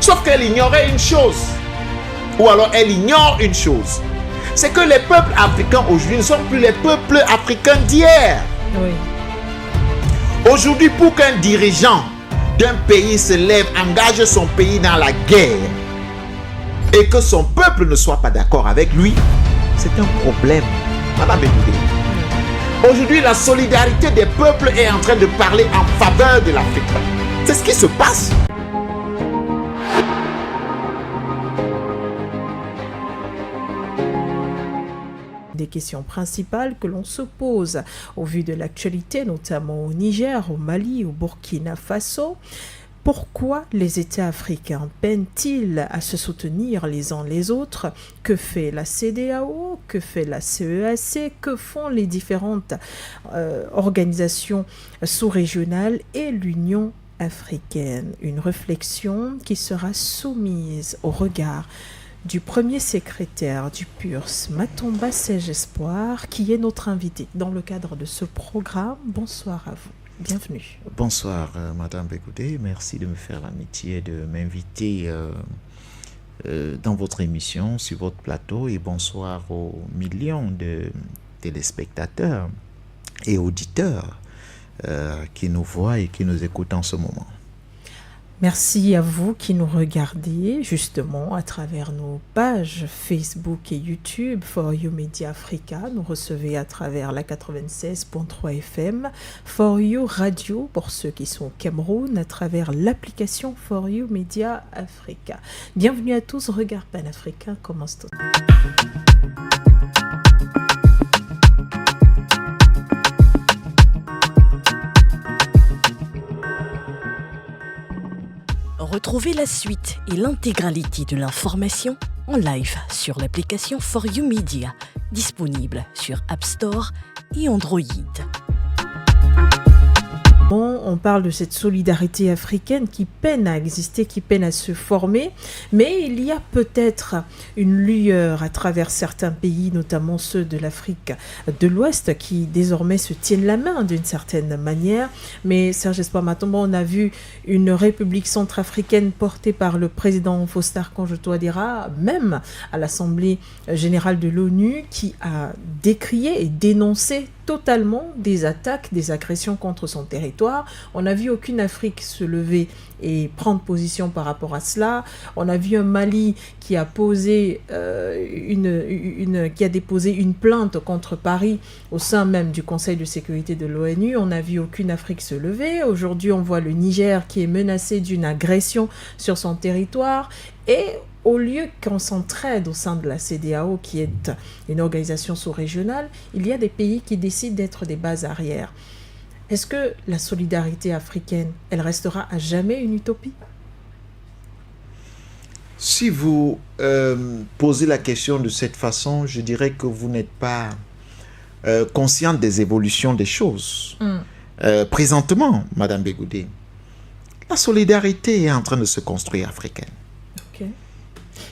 Sauf qu'elle ignorait une chose, ou alors elle ignore une chose, c'est que les peuples africains aujourd'hui ne sont plus les peuples africains d'hier. Oui. Aujourd'hui, pour qu'un dirigeant d'un pays se lève, engage son pays dans la guerre, et que son peuple ne soit pas d'accord avec lui, c'est un problème. Madame Bégoudé, aujourd'hui, la solidarité des peuples est en train de parler en faveur de l'Afrique. C'est ce qui se passe. Des questions principales que l'on se pose au vu de l'actualité, notamment au Niger, au Mali, au Burkina Faso. Pourquoi les États africains peinent-ils à se soutenir les uns les autres? Que fait la CEDEAO? Que fait la CEAC? Que font les différentes organisations sous-régionales et l'Union africaine? Une réflexion qui sera soumise au regard du premier secrétaire du PURS, Matomba Sège Espoir, qui est notre invité dans le cadre de ce programme. Bonsoir à vous. Bienvenue. Bonsoir, Madame Bégoudé. Merci de me faire l'amitié de m'inviter dans votre émission, sur votre plateau. Et bonsoir aux millions de téléspectateurs et auditeurs qui nous voient et qui nous écoutent en ce moment. Merci à vous qui nous regardez justement à travers nos pages Facebook et YouTube, For You Media Africa. Nous recevez à travers la 96.3 FM, For You Radio pour ceux qui sont au Cameroun, à travers l'application For You Media Africa. Bienvenue à tous, Regard Panafricain commence tout. Retrouvez la suite et l'intégralité de l'information en live sur l'application For You Media, disponible sur App Store et Android. On parle de cette solidarité africaine qui peine à exister, qui peine à se former, mais il y a peut-être une lueur à travers certains pays, notamment ceux de l'Afrique de l'Ouest, qui désormais se tiennent la main d'une certaine manière. Mais Serge Espoir Matomba, on a vu une république centrafricaine portée par le président Faustin Archange Touadéra, même à l'Assemblée générale de l'ONU, qui a décrié et dénoncé totalement des attaques, des agressions contre son territoire. On n'a vu aucune Afrique se lever et prendre position par rapport à cela. On a vu un Mali qui a posé qui a déposé une plainte contre Paris au sein même du Conseil de sécurité de l'ONU. On n'a vu aucune Afrique se lever. Aujourd'hui, on voit le Niger qui est menacé d'une agression sur son territoire. Et au lieu qu'on s'entraide au sein de la CEDEAO, qui est une organisation sous-régionale, il y a des pays qui décident d'être des bases arrières. Est-ce que la solidarité africaine, elle restera à jamais une utopie? Si vous posez la question de cette façon, je dirais que vous n'êtes pas consciente des évolutions des choses. Présentement, Madame Bégoudé, la solidarité est en train de se construire africaine. Okay.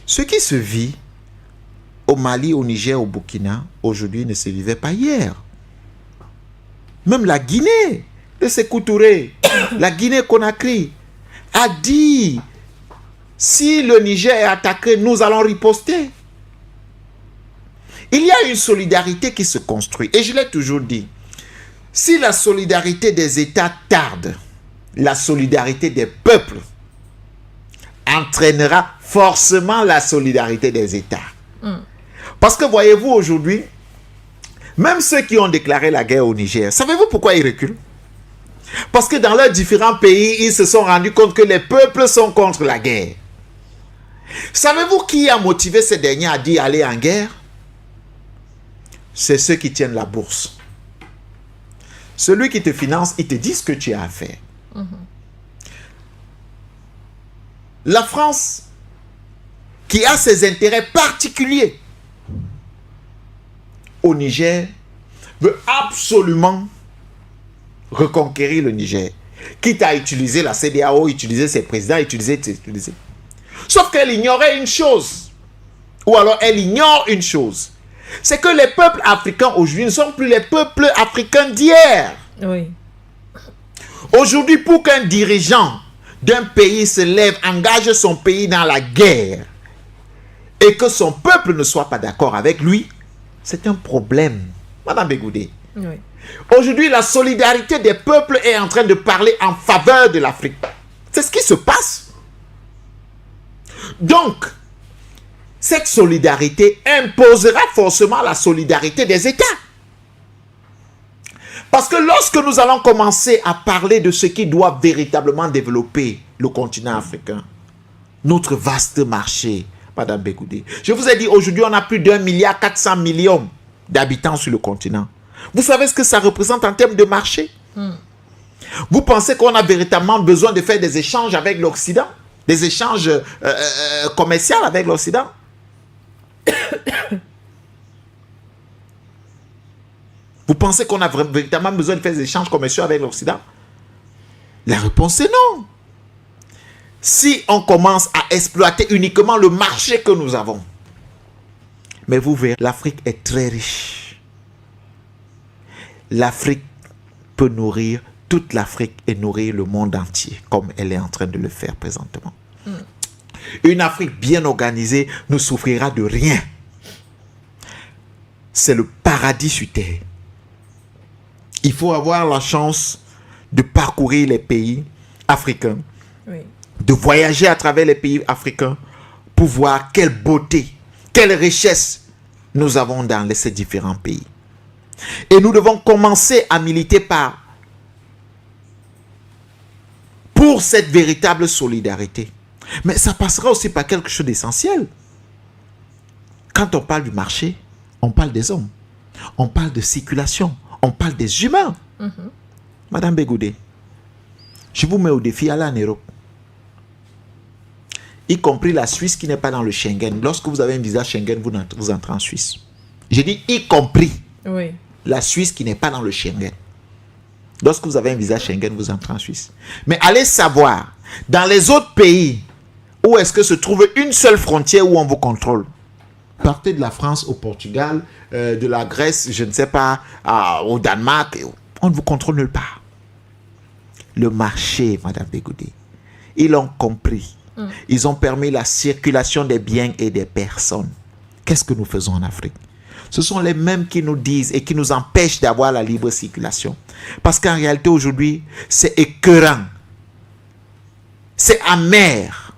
Ce qui se vit au Mali, au Niger, au Burkina, aujourd'hui ne se vivait pas hier. Même la Guinée de Sékou Touré, la Guinée-Conakry, a dit, si le Niger est attaqué, nous allons riposter. Il y a une solidarité qui se construit. Et je l'ai toujours dit, si la solidarité des États tarde, la solidarité des peuples entraînera forcément la solidarité des États. Parce que voyez-vous aujourd'hui, même ceux qui ont déclaré la guerre au Niger, savez-vous pourquoi ils reculent? Parce que dans leurs différents pays, ils se sont rendus compte que les peuples sont contre la guerre. Savez-vous qui a motivé ces derniers à dire aller en guerre? C'est ceux qui tiennent la bourse. Celui qui te finance, il te dit ce que tu as à faire. La France, qui a ses intérêts particuliers au Niger, veut absolument reconquérir le Niger. Quitte à utiliser la CEDEAO, utiliser ses présidents, utiliser. Sauf qu'elle ignorait une chose. Ou alors elle ignore une chose. C'est que les peuples africains aujourd'hui ne sont plus les peuples africains d'hier. Oui. Aujourd'hui, pour qu'un dirigeant d'un pays se lève, engage son pays dans la guerre, et que son peuple ne soit pas d'accord avec lui, c'est un problème. Madame Begoudé. Oui. Aujourd'hui, la solidarité des peuples est en train de parler en faveur de l'Afrique. C'est ce qui se passe. Donc, cette solidarité imposera forcément la solidarité des États. Parce que lorsque nous allons commencer à parler de ce qui doit véritablement développer le continent africain, notre vaste marché, Madame Begoudé, je vous ai dit, aujourd'hui, on a plus d'1,4 milliard d'habitants sur le continent. Vous savez ce que ça représente en termes de marché? Vous pensez qu'on a véritablement besoin de faire des échanges avec l'Occident? Des échanges commerciaux avec l'Occident? Vous pensez qu'on a véritablement besoin de faire des échanges commerciaux avec l'Occident? La réponse est non. Si on commence à exploiter uniquement le marché que nous avons, mais vous verrez, l'Afrique est très riche. L'Afrique peut nourrir toute l'Afrique et nourrir le monde entier, comme elle est en train de le faire présentement. Une Afrique bien organisée ne souffrira de rien. C'est le paradis sur terre. Il faut avoir la chance de parcourir les pays africains, Oui. de voyager à travers les pays africains pour voir quelle beauté, quelle richesse nous avons dans ces différents pays. Et nous devons commencer à militer pour cette véritable solidarité. Mais ça passera aussi par quelque chose d'essentiel. Quand on parle du marché, on parle des hommes. On parle de circulation. On parle des humains. Madame Begoudé, je vous mets au défi, allez en Europe. Y compris la Suisse qui n'est pas dans le Schengen. Lorsque vous avez un visa Schengen, vous entrez en Suisse. J'ai dit y compris Oui. la Suisse qui n'est pas dans le Schengen. Lorsque vous avez un visa Schengen, vous entrez en Suisse. Mais allez savoir, dans les autres pays, où est-ce que se trouve une seule frontière où on vous contrôle? Partez de la France au Portugal, de la Grèce, je ne sais pas, au Danemark, on ne vous contrôle nulle part. Le marché, Madame Begoudé, ils l'ont compris. Ils ont permis la circulation des biens et des personnes. Qu'est-ce que nous faisons en Afrique? Ce sont les mêmes qui nous disent et qui nous empêchent d'avoir la libre circulation. Parce qu'en réalité, aujourd'hui, c'est écœurant. C'est amer.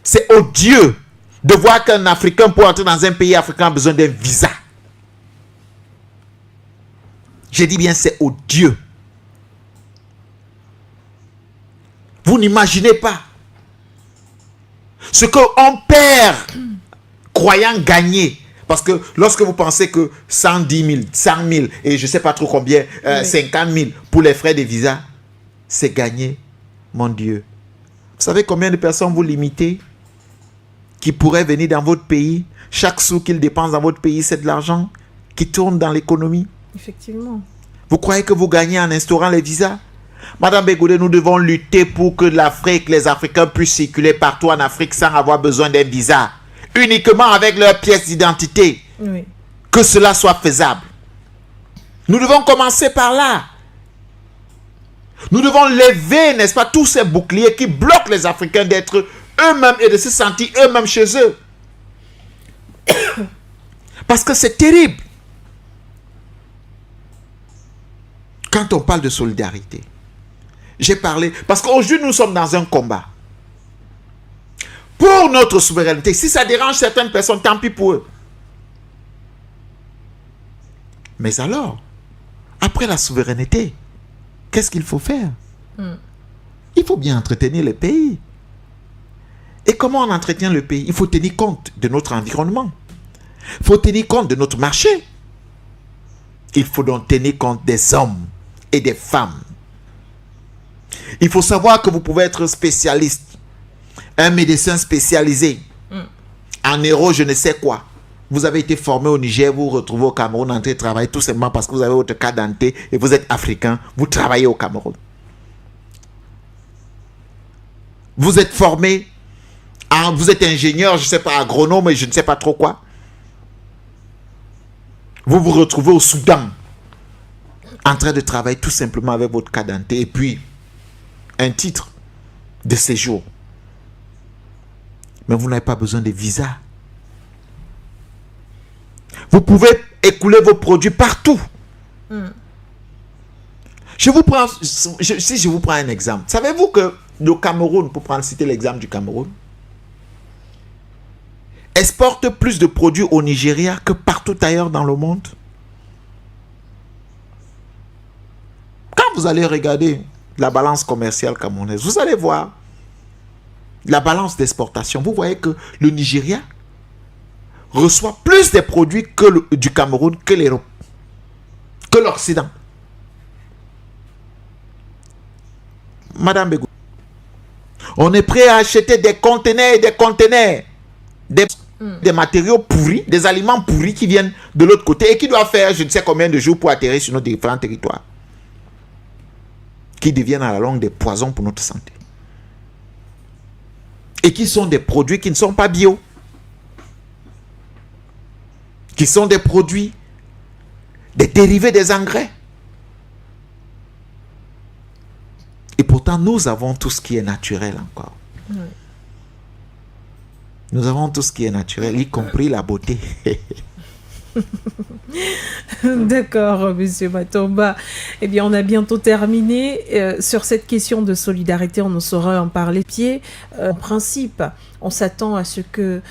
C'est odieux de voir qu'un Africain, pour entrer dans un pays africain, a besoin d'un visa. Je dis bien, c'est odieux. Vous n'imaginez pas ce qu'on perd croyant gagner. Parce que lorsque vous pensez que 110 000, 100 000 et je ne sais pas trop combien, 50 000 pour les frais de visa, c'est gagné. Mon Dieu. Vous savez combien de personnes vous limitez qui pourraient venir dans votre pays? Chaque sou qu'ils dépensent dans votre pays, c'est de l'argent qui tourne dans l'économie. Effectivement. Vous croyez que vous gagnez en instaurant les visas? Madame Begoudé, nous devons lutter pour que l'Afrique, les Africains puissent circuler partout en Afrique sans avoir besoin d'un visa. Uniquement avec leur pièce d'identité. Oui. Que cela soit faisable. Nous devons commencer par là. Nous devons lever, n'est-ce pas, tous ces boucliers qui bloquent les Africains d'être eux-mêmes et de se sentir eux-mêmes chez eux. Parce que c'est terrible. Quand on parle de solidarité, j'ai parlé, parce qu'aujourd'hui nous sommes dans un combat. Pour notre souveraineté, si ça dérange certaines personnes, tant pis pour eux. Mais alors, après la souveraineté, qu'est-ce qu'il faut faire? Il faut bien entretenir le pays. Et comment on entretient le pays? Il faut tenir compte de notre environnement. Il faut tenir compte de notre marché. Il faut donc tenir compte des hommes et des femmes. Il faut savoir que vous pouvez être spécialiste, un médecin spécialisé en neuro, je ne sais quoi. Vous avez été formé au Niger, vous vous retrouvez au Cameroun en train de travailler tout simplement parce que vous avez votre carte d'identité et vous êtes africain, vous travaillez au Cameroun. Vous êtes formé, vous êtes ingénieur, je ne sais pas, agronome, et je ne sais pas trop quoi. Vous vous retrouvez au Soudan en train de travailler tout simplement avec votre carte d'identité et puis un titre de séjour. Mais vous n'avez pas besoin de visa. Vous pouvez écouler vos produits partout. Si je vous prends un exemple, savez-vous que le Cameroun, pour citer l'exemple du Cameroun, exporte plus de produits au Nigeria que partout ailleurs dans le monde? Quand vous allez regarder la balance commerciale camerounaise, vous allez voir la balance d'exportation. Vous voyez que le Nigeria reçoit plus de produits du Cameroun que l'Europe, que l'Occident. Madame Begou, on est prêt à acheter des conteneurs et des conteneurs, des matériaux pourris, des aliments pourris qui viennent de l'autre côté et qui doivent faire je ne sais combien de jours pour atterrir sur nos différents territoires, qui deviennent à la longue des poisons pour notre santé. Et qui sont des produits qui ne sont pas bio, qui sont des produits, des dérivés des engrais. Et pourtant, nous avons tout ce qui est naturel encore. Oui. Nous avons tout ce qui est naturel, y compris la beauté. D'accord, monsieur Matomba. Eh bien, on a bientôt terminé. Sur cette question de solidarité, on en saura en parler. En principe, on s'attend à ce que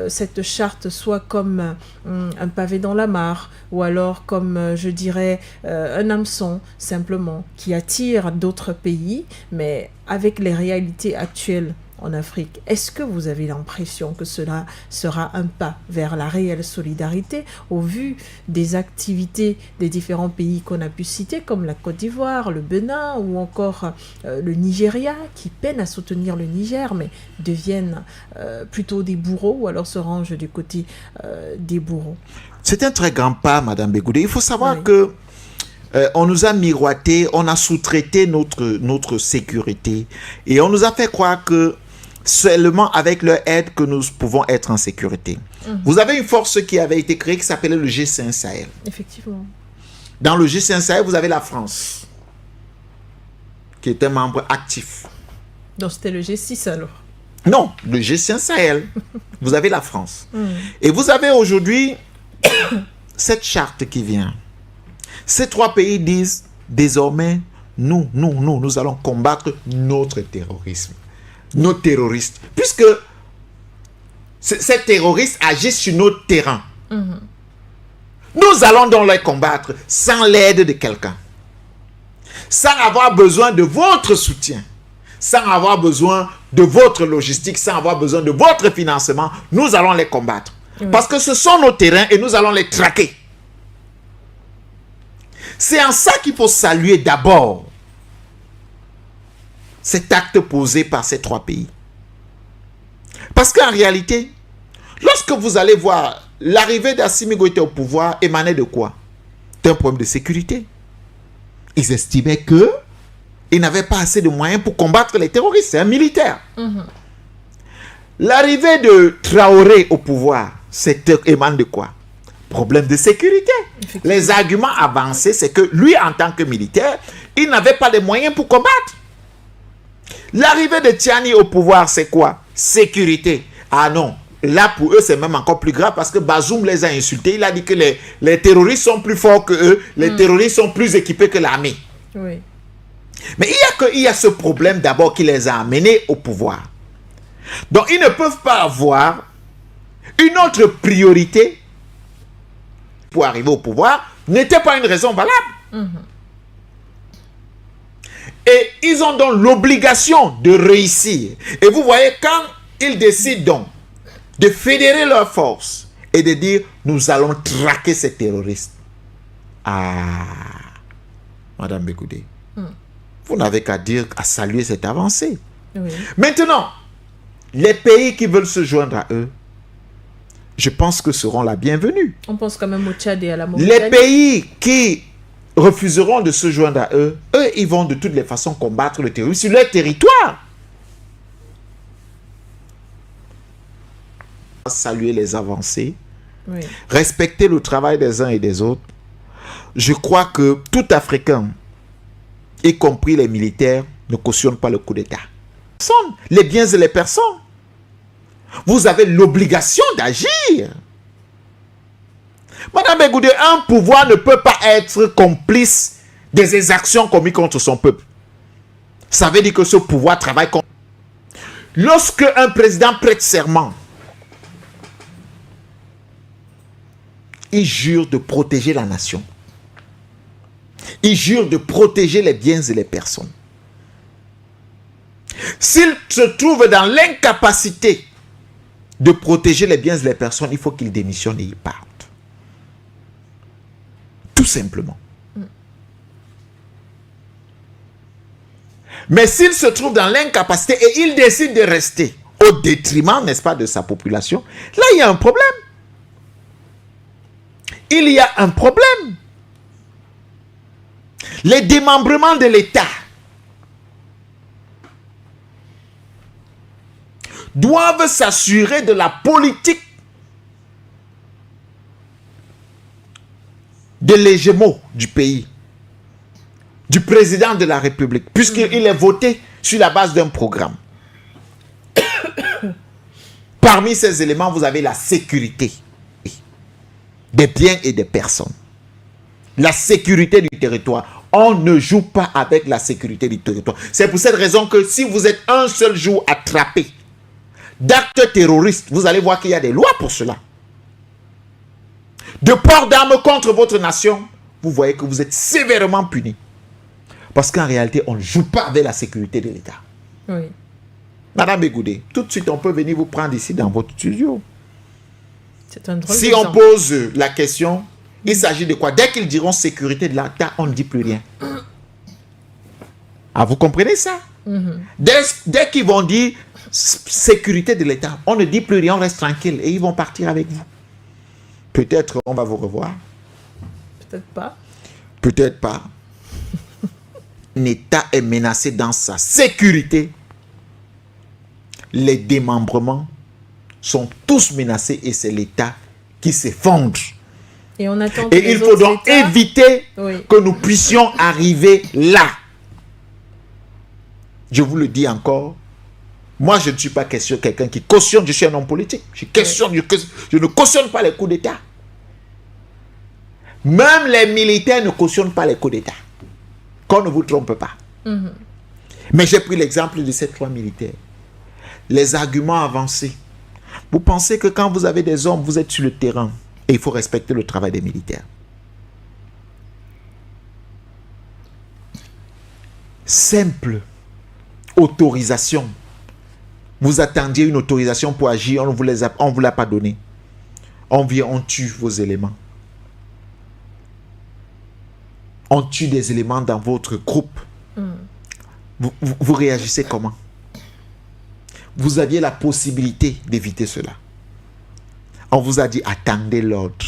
cette charte soit comme un pavé dans la mare, ou alors comme, je dirais, un hameçon, simplement, qui attire d'autres pays, mais avec les réalités actuelles en Afrique. Est-ce que vous avez l'impression que cela sera un pas vers la réelle solidarité au vu des activités des différents pays qu'on a pu citer, comme la Côte d'Ivoire, le Bénin ou encore le Nigeria, qui peinent à soutenir le Niger, mais deviennent plutôt des bourreaux ou alors se rangent du côté des bourreaux? C'est un très grand pas, Madame Begoudé. Il faut savoir que on nous a miroité, on a sous-traité notre sécurité et on nous a fait croire que seulement avec leur aide que nous pouvons être en sécurité. Vous avez une force qui avait été créée qui s'appelait le G5 Sahel. Effectivement. Dans le G5 Sahel, vous avez la France, qui est un membre actif. Donc c'était le G6 alors? Non, le G5 Sahel. Vous avez la France. Et vous avez aujourd'hui cette charte qui vient. Ces trois pays disent désormais, nous allons combattre notre terrorisme. Nos terroristes. Puisque ces terroristes agissent sur notre terrain. Nous allons donc les combattre sans l'aide de quelqu'un. Sans avoir besoin de votre soutien. Sans avoir besoin de votre logistique. Sans avoir besoin de votre financement. Nous allons les combattre. Parce que ce sont nos terrains et nous allons les traquer. C'est en ça qu'il faut saluer d'abord cet acte posé par ces trois pays. Parce qu'en réalité, lorsque vous allez voir l'arrivée d'Assimi Goïta au pouvoir émanait de quoi? D'un problème de sécurité. Ils estimaient qu'ils n'avaient pas assez de moyens pour combattre les terroristes. C'est un militaire. L'arrivée de Traoré au pouvoir, émane de quoi? Problème de sécurité. Les arguments avancés, c'est que lui, en tant que militaire, il n'avait pas les moyens pour combattre. L'arrivée de Tiani au pouvoir, c'est quoi? Sécurité. Ah non, là pour eux, c'est même encore plus grave parce que Bazoum les a insultés. Il a dit que les terroristes sont plus forts que eux, les terroristes sont plus équipés que l'armée. Oui. Mais il y a ce problème d'abord qui les a amenés au pouvoir. Donc ils ne peuvent pas avoir une autre priorité pour arriver au pouvoir, n'était pas une raison valable. Et ils ont donc l'obligation de réussir. Et vous voyez, quand ils décident donc de fédérer leurs forces et de dire, nous allons traquer ces terroristes. Ah, Madame Bekoudé, vous n'avez qu'à saluer cette avancée. Oui. Maintenant, les pays qui veulent se joindre à eux, je pense que seront la bienvenue. On pense quand même au Tchad et à la Mauritanie. Les pays qui refuseront de se joindre à eux, ils vont de toutes les façons combattre le terrorisme sur leur territoire. Saluer les avancées, respecter le travail des uns et des autres. Je crois que tout Africain, y compris les militaires, ne cautionne pas le coup d'État. les biens et les personnes. Vous avez l'obligation d'agir. Madame Begoudé, un pouvoir ne peut pas être complice des exactions commises contre son peuple. Ça veut dire que ce pouvoir travaille contre. Lorsque un président prête serment, il jure de protéger la nation. Il jure de protéger les biens et les personnes. S'il se trouve dans l'incapacité de protéger les biens et les personnes, il faut qu'il démissionne et il parte. Tout simplement. Mais s'il se trouve dans l'incapacité et il décide de rester au détriment, n'est-ce pas, de sa population, là, il y a un problème. Il y a un problème. Les démembrements de l'État doivent s'assurer de la politique de l'hégémon du pays, du président de la République, puisqu'il est voté sur la base d'un programme. Parmi ces éléments, vous avez la sécurité des biens et des personnes. La sécurité du territoire. On ne joue pas avec la sécurité du territoire. C'est pour cette raison que si vous êtes un seul jour attrapé d'actes terroristes, vous allez voir qu'il y a des lois pour cela. De port d'armes contre votre nation, vous voyez que vous êtes sévèrement puni. Parce qu'en réalité, on ne joue pas avec la sécurité de l'État. Oui. Madame Begoudé, tout de suite, on peut venir vous prendre ici dans votre studio. C'est un drôle Si on pose la question, il s'agit de quoi? Dès qu'ils diront sécurité de l'État, on ne dit plus rien. Ah, vous comprenez ça? Dès qu'ils vont dire sécurité de l'État, on ne dit plus rien, on reste tranquille et ils vont partir avec vous. Peut-être on va vous revoir. Peut-être pas. Peut-être pas. L'État est menacé dans sa sécurité. Les démembrements sont tous menacés et c'est l'État qui s'effondre. Et on attend. Et il faut donc éviter que nous puissions arriver là. Je vous le dis encore. Moi, je ne suis pas quelqu'un qui cautionne. Je suis un homme politique. Je ne cautionne pas les coups d'État. Même les militaires ne cautionnent pas les coups d'État. Qu'on ne vous trompe pas. Mais j'ai pris l'exemple de ces 3 militaires. Les arguments avancés. Vous pensez que quand vous avez des hommes, vous êtes sur le terrain et il faut respecter le travail des militaires. Simple autorisation. Vous attendiez une autorisation pour agir, on ne vous l'a pas donné. On vient, on tue vos éléments. On tue des éléments dans votre groupe. Vous réagissez comment? Vous aviez la possibilité d'éviter cela. On vous a dit attendez l'ordre.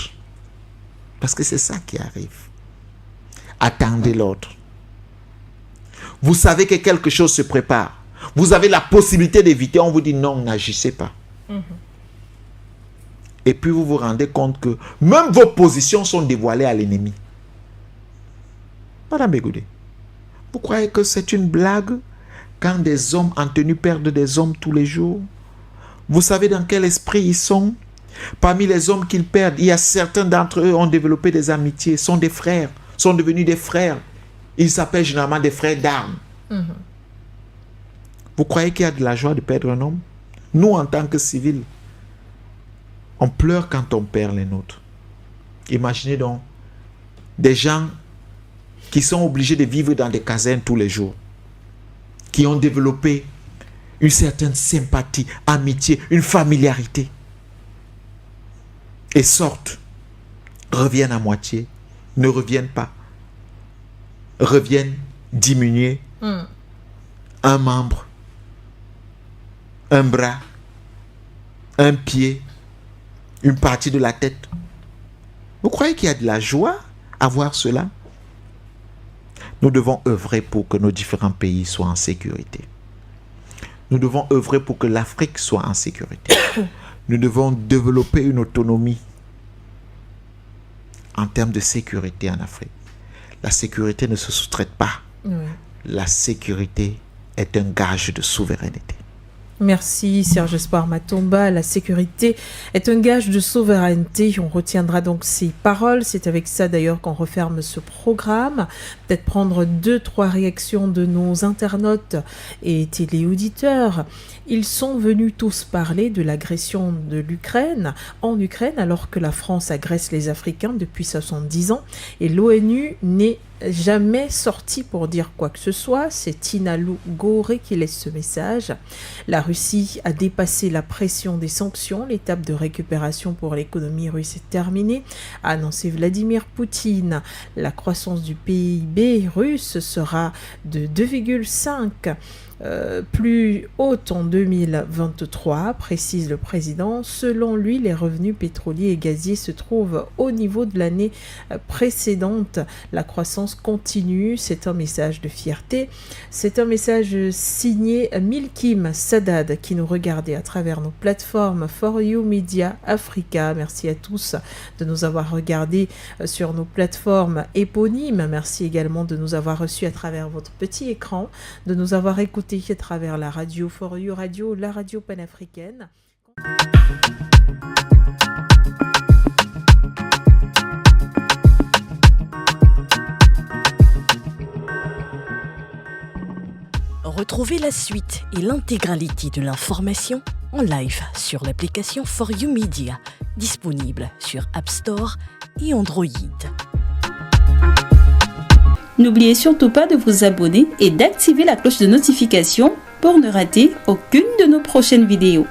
Parce que c'est ça qui arrive. Attendez l'ordre. Vous savez que quelque chose se prépare. Vous avez la possibilité d'éviter. On vous dit non, n'agissez pas. Et puis vous vous rendez compte que même vos positions sont dévoilées à l'ennemi. Madame Begoudé, vous croyez que c'est une blague quand des hommes en tenue perdent des hommes tous les jours? Vous savez dans quel esprit ils sont? Parmi les hommes qu'ils perdent, il y a certains d'entre eux qui ont développé des amitiés, sont des frères, sont devenus des frères. Ils s'appellent généralement des frères d'armes. Vous croyez qu'il y a de la joie de perdre un homme? Nous, en tant que civils, on pleure quand on perd les nôtres. Imaginez donc des gens qui sont obligés de vivre dans des casernes tous les jours, qui ont développé une certaine sympathie, amitié, une familiarité, et sortent, reviennent à moitié, ne reviennent pas, reviennent diminuer un membre, un bras, un pied, une partie de la tête. Vous croyez qu'il y a de la joie à voir cela? Nous devons œuvrer pour que nos différents pays soient en sécurité. Nous devons œuvrer pour que l'Afrique soit en sécurité. Nous devons développer une autonomie en termes de sécurité en Afrique. La sécurité ne se sous-traite pas. La sécurité est un gage de souveraineté. Merci Serge Espoir Matomba. La sécurité est un gage de souveraineté. On retiendra donc ces paroles. C'est avec ça d'ailleurs qu'on referme ce programme. Peut-être prendre 2-3 réactions de nos internautes et téléauditeurs. Ils sont venus tous parler de l'agression de l'Ukraine en Ukraine alors que la France agresse les Africains depuis 70 ans et l'ONU n'est jamais sorti pour dire quoi que ce soit. C'est Tina Lou Goré qui laisse ce message. La Russie a dépassé la pression des sanctions. L'étape de récupération pour l'économie russe est terminée, a annoncé Vladimir Poutine. La croissance du PIB russe sera de 2,5 plus haute en 2023, précise le président. Selon lui, les revenus pétroliers et gaziers se trouvent au niveau de l'année précédente. La croissance continue, c'est un message de fierté. C'est un message signé Milkim Sadad qui nous regardait à travers nos plateformes For You Media Africa. Merci à tous de nous avoir regardés sur nos plateformes éponymes. Merci également de nous avoir reçus à travers votre petit écran, de nous avoir écoutés à travers la radio For You Radio, la radio panafricaine. Retrouvez la suite et l'intégralité de l'information en live sur l'application For You Media, disponible sur App Store et Android. N'oubliez surtout pas de vous abonner et d'activer la cloche de notification pour ne rater aucune de nos prochaines vidéos.